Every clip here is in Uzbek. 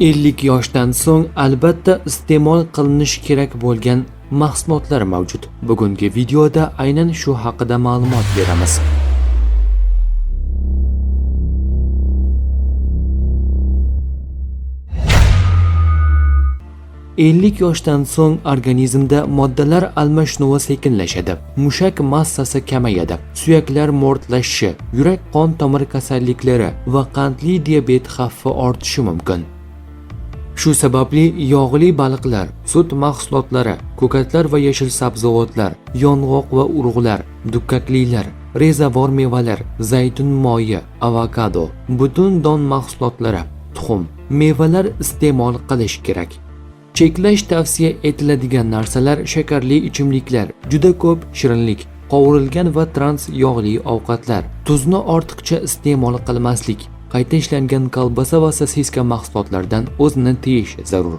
50 yoshdan so'ng albatta iste'mol qilinishi kerak bo'lgan mahsulotlar mavjud. Bugungi videoda aynan shu haqida ma'lumot beramiz. ellik yoshdan so'ng organizmda moddalar almashinuvi sekinlashadi, mushak massasi kamayadi, suyaklar mo'rtlashishi, yurak-qon tomir kasalliklari va qandli diabet xavfi ortishi mumkin. Shu sababli yog'li baliqlar, sut mahsulotlari, ko'katlar va yashil sabzavotlar, yong'oq va urug'lar, dukkaklilar, rezavor mevalar, zaytun moyi, avokado, butun don mahsulotlari, tuxum, mevalar iste'mol qilish kerak. Cheklash tavsiya etiladigan narsalar shakarli ichimliklar, juda ko'p shirinlik, qovurilgan va trans yog'li ovqatlar, tuzni ortiqcha iste'mol qilmaslik, qayta ishlangan kolbasa va sosiska mahsulotlardan o'zini tiyish zarur.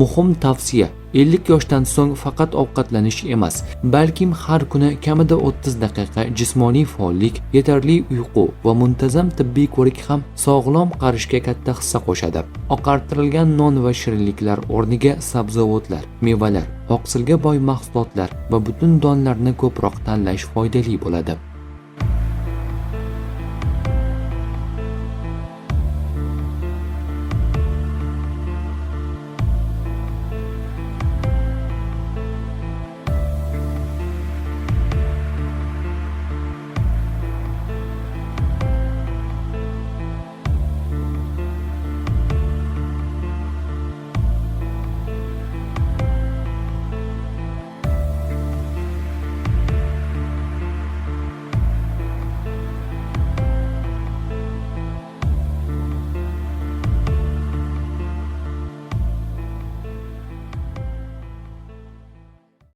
Muhim tavsiya: 50 yoshdan so'ng faqat ovqatlanish emas, balkim har kuni kamida 30 daqiqa jismoniy faollik, yetarli uyqu va muntazam tibbiy ko'rik ham sog'lom qarishga katta hissa qo'shadi. Oqartirilgan non va shirinliklar o'rniga sabzavotlar, mevalar, oqsilga boy mahsulotlar va butun donlarni ko'proq tanlash foydali bo'ladi.